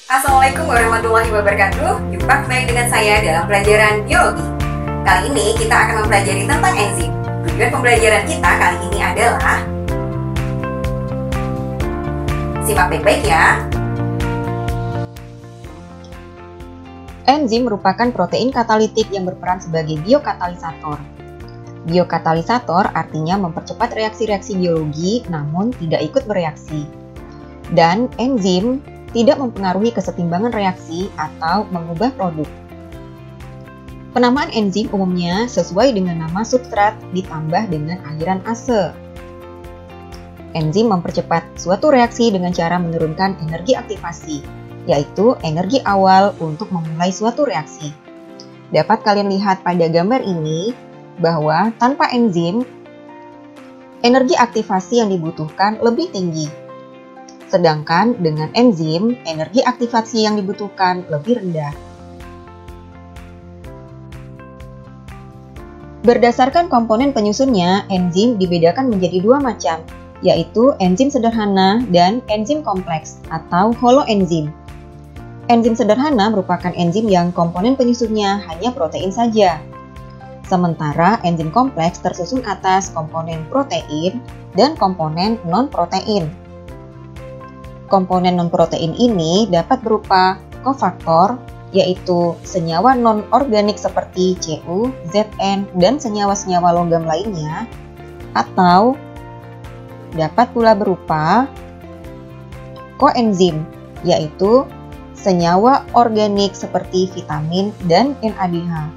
Assalamualaikum warahmatullahi wabarakatuh. Jumpa kembali dengan saya dalam pelajaran biologi. Kali ini kita akan mempelajari tentang enzim. Tujuan pembelajaran kita kali ini adalah, simak baik-baik ya. Enzim merupakan protein katalitik yang berperan sebagai biokatalisator. Biokatalisator artinya mempercepat reaksi-reaksi biologi namun tidak ikut bereaksi. Dan enzim tidak mempengaruhi kesetimbangan reaksi atau mengubah produk. Penamaan enzim umumnya sesuai dengan nama substrat ditambah dengan akhiran ase. Enzim mempercepat suatu reaksi dengan cara menurunkan energi aktivasi, yaitu energi awal untuk memulai suatu reaksi. Dapat kalian lihat pada gambar ini bahwa tanpa enzim, energi aktivasi yang dibutuhkan lebih tinggi. Sedangkan dengan enzim, energi aktivasi yang dibutuhkan lebih rendah. Berdasarkan komponen penyusunnya, enzim dibedakan menjadi dua macam, yaitu enzim sederhana dan enzim kompleks atau holoenzim. Enzim sederhana merupakan enzim yang komponen penyusunnya hanya protein saja. Sementara enzim kompleks tersusun atas komponen protein dan komponen non-protein. Komponen non-protein ini dapat berupa kofaktor, yaitu senyawa non-organik seperti Cu, Zn, dan senyawa-senyawa logam lainnya, atau dapat pula berupa koenzim, yaitu senyawa organik seperti vitamin dan NADH.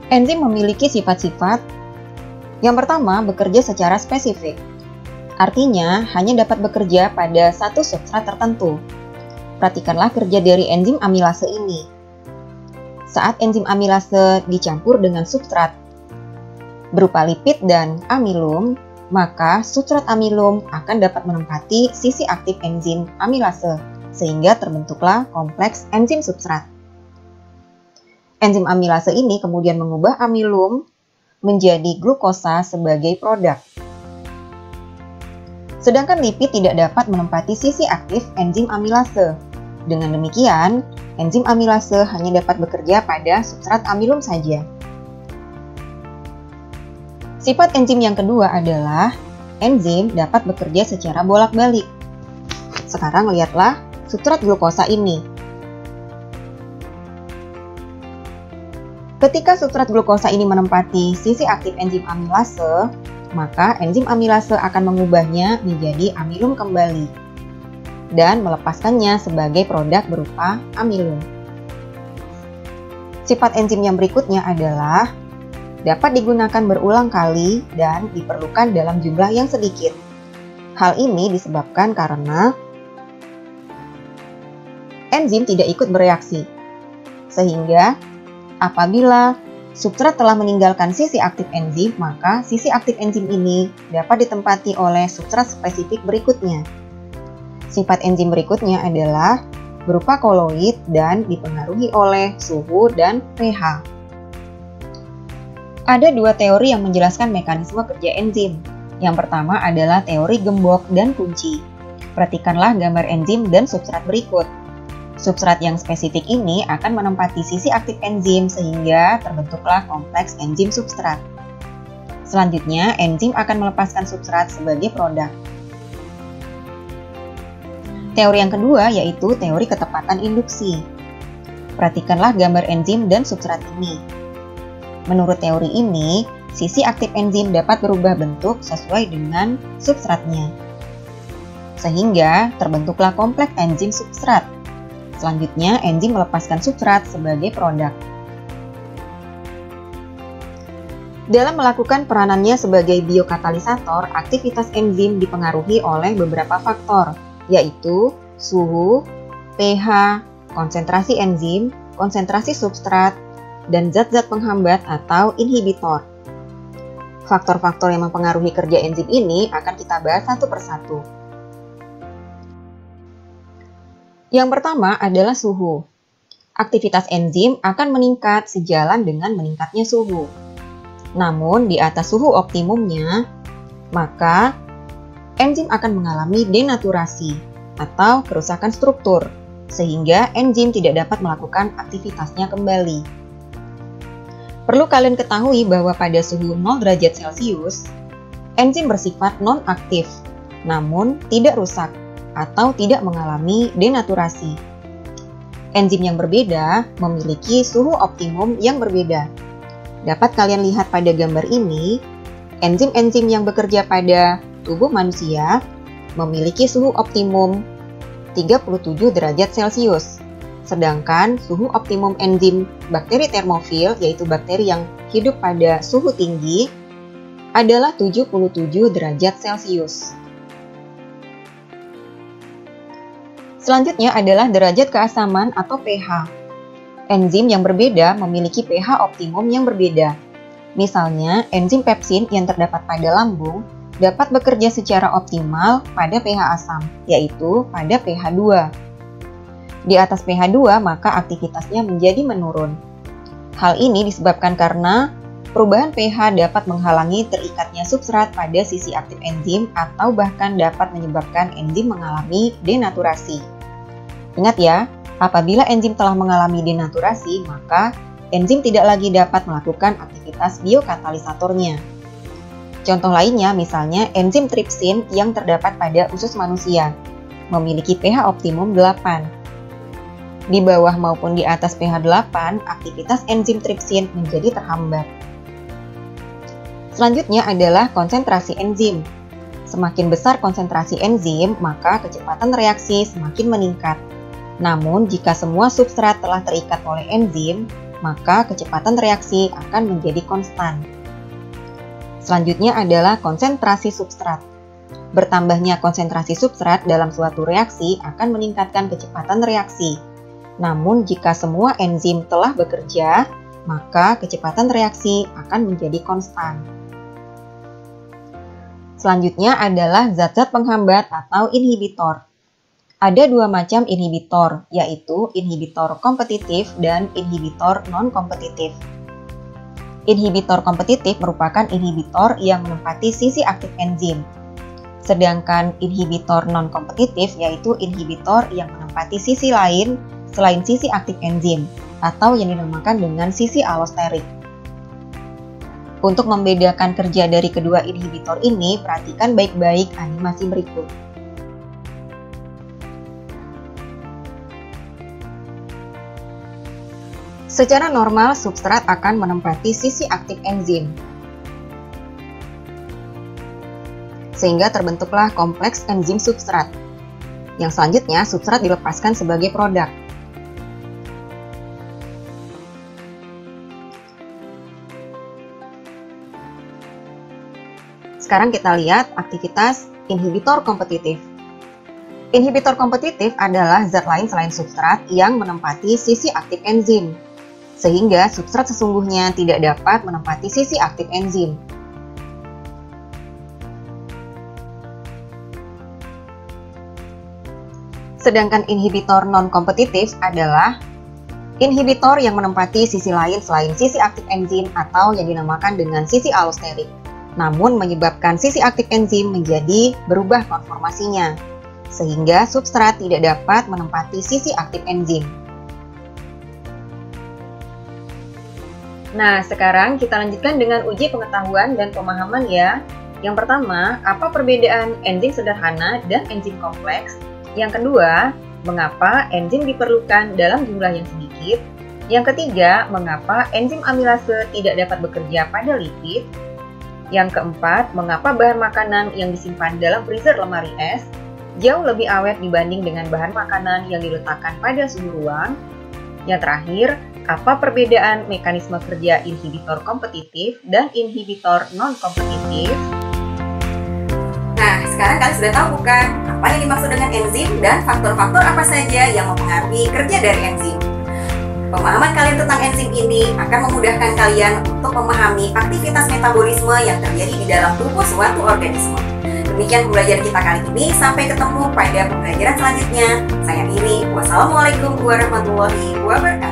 Enzim memiliki sifat-sifat. Yang pertama, bekerja secara spesifik. Artinya, hanya dapat bekerja pada satu substrat tertentu. Perhatikanlah kerja dari enzim amilase ini. Saat enzim amilase dicampur dengan substrat berupa lipid dan amilum, maka substrat amilum akan dapat menempati sisi aktif enzim amilase, sehingga terbentuklah kompleks enzim substrat. Enzim amilase ini kemudian mengubah amilum menjadi glukosa sebagai produk. Sedangkan lipid tidak dapat menempati sisi aktif enzim amilase. Dengan demikian, enzim amilase hanya dapat bekerja pada substrat amilum saja. Sifat enzim yang kedua adalah enzim dapat bekerja secara bolak-balik. Sekarang lihatlah substrat glukosa ini. Ketika substrat glukosa ini menempati sisi aktif enzim amilase, maka enzim amilase akan mengubahnya menjadi amilum kembali dan melepaskannya sebagai produk berupa amilum. Sifat enzim yang berikutnya adalah dapat digunakan berulang kali dan diperlukan dalam jumlah yang sedikit. Hal ini disebabkan karena enzim tidak ikut bereaksi, sehingga apabila substrat telah meninggalkan sisi aktif enzim, maka sisi aktif enzim ini dapat ditempati oleh substrat spesifik berikutnya. Sifat enzim berikutnya adalah berupa koloid dan dipengaruhi oleh suhu dan pH. Ada dua teori yang menjelaskan mekanisme kerja enzim. Yang pertama adalah teori gembok dan kunci. Perhatikanlah gambar enzim dan substrat berikut. Substrat yang spesifik ini akan menempati sisi aktif enzim sehingga terbentuklah kompleks enzim substrat. Selanjutnya, enzim akan melepaskan substrat sebagai produk. Teori yang kedua yaitu teori ketepatan induksi. Perhatikanlah gambar enzim dan substrat ini. Menurut teori ini, sisi aktif enzim dapat berubah bentuk sesuai dengan substratnya. Sehingga terbentuklah kompleks enzim substrat. Selanjutnya, enzim melepaskan substrat sebagai produk. Dalam melakukan peranannya sebagai biokatalisator, aktivitas enzim dipengaruhi oleh beberapa faktor, yaitu suhu, pH, konsentrasi enzim, konsentrasi substrat, dan zat-zat penghambat atau inhibitor. Faktor-faktor yang mempengaruhi kerja enzim ini akan kita bahas satu persatu. Yang pertama adalah suhu. Aktivitas enzim akan meningkat sejalan dengan meningkatnya suhu. Namun, di atas suhu optimumnya, maka enzim akan mengalami denaturasi atau kerusakan struktur, sehingga enzim tidak dapat melakukan aktivitasnya kembali. Perlu kalian ketahui bahwa pada suhu 0 derajat Celcius, enzim bersifat non-aktif, namun tidak rusak atau tidak mengalami denaturasi. Enzim yang berbeda memiliki suhu optimum yang berbeda. Dapat kalian lihat pada gambar ini, enzim-enzim yang bekerja pada tubuh manusia memiliki suhu optimum 37 derajat Celcius. Sedangkan suhu optimum enzim bakteri termofil, yaitu bakteri yang hidup pada suhu tinggi, adalah 77 derajat Celcius. Selanjutnya adalah derajat keasaman atau pH. Enzim yang berbeda memiliki pH optimum yang berbeda. Misalnya, enzim pepsin yang terdapat pada lambung dapat bekerja secara optimal pada pH asam, yaitu pada pH 2. Di atas pH 2, maka aktivitasnya menjadi menurun. Hal ini disebabkan karena perubahan pH dapat menghalangi terikatnya substrat pada sisi aktif enzim atau bahkan dapat menyebabkan enzim mengalami denaturasi. Ingat ya, apabila enzim telah mengalami denaturasi, maka enzim tidak lagi dapat melakukan aktivitas biokatalisatornya. Contoh lainnya misalnya enzim tripsin yang terdapat pada usus manusia, memiliki pH optimum 8. Di bawah maupun di atas pH 8, aktivitas enzim tripsin menjadi terhambat. Selanjutnya adalah konsentrasi enzim. Semakin besar konsentrasi enzim, maka kecepatan reaksi semakin meningkat. Namun, jika semua substrat telah terikat oleh enzim, maka kecepatan reaksi akan menjadi konstan. Selanjutnya adalah konsentrasi substrat. Bertambahnya konsentrasi substrat dalam suatu reaksi akan meningkatkan kecepatan reaksi. Namun, jika semua enzim telah bekerja, maka kecepatan reaksi akan menjadi konstan. Selanjutnya adalah zat-zat penghambat atau inhibitor. Ada dua macam inhibitor, yaitu inhibitor kompetitif dan inhibitor non-kompetitif. Inhibitor kompetitif merupakan inhibitor yang menempati sisi aktif enzim. Sedangkan inhibitor non-kompetitif yaitu inhibitor yang menempati sisi lain selain sisi aktif enzim, atau yang dinamakan dengan sisi allosterik. Untuk membedakan kerja dari kedua inhibitor ini, perhatikan baik-baik animasi berikut. Secara normal, substrat akan menempati sisi aktif enzim, sehingga terbentuklah kompleks enzim substrat. Yang selanjutnya, substrat dilepaskan sebagai produk. Sekarang kita lihat aktivitas inhibitor kompetitif. Inhibitor kompetitif adalah zat lain selain substrat yang menempati sisi aktif enzim, sehingga substrat sesungguhnya tidak dapat menempati sisi aktif enzim. Sedangkan inhibitor non-kompetitif adalah inhibitor yang menempati sisi lain selain sisi aktif enzim atau yang dinamakan dengan sisi allosterik, namun menyebabkan sisi aktif enzim menjadi berubah konformasinya, sehingga substrat tidak dapat menempati sisi aktif enzim. Nah, sekarang kita lanjutkan dengan uji pengetahuan dan pemahaman ya. Yang pertama, apa perbedaan enzim sederhana dan enzim kompleks? Yang kedua, mengapa enzim diperlukan dalam jumlah yang sedikit? Yang ketiga, mengapa enzim amilase tidak dapat bekerja pada lipid? Yang keempat, mengapa bahan makanan yang disimpan dalam freezer lemari es jauh lebih awet dibanding dengan bahan makanan yang diletakkan pada suhu ruang? Yang terakhir, apa perbedaan mekanisme kerja inhibitor kompetitif dan inhibitor non-kompetitif? Nah, sekarang kalian sudah tahu bukan apa yang dimaksud dengan enzim dan faktor-faktor apa saja yang mempengaruhi kerja dari enzim. Pemahaman kalian tentang enzim ini akan memudahkan kalian untuk memahami aktivitas metabolisme yang terjadi di dalam tubuh suatu organisme. Demikian pembelajaran kita kali ini, sampai ketemu pada pembelajaran selanjutnya. Saya Miri, wassalamualaikum warahmatullahi wabarakatuh.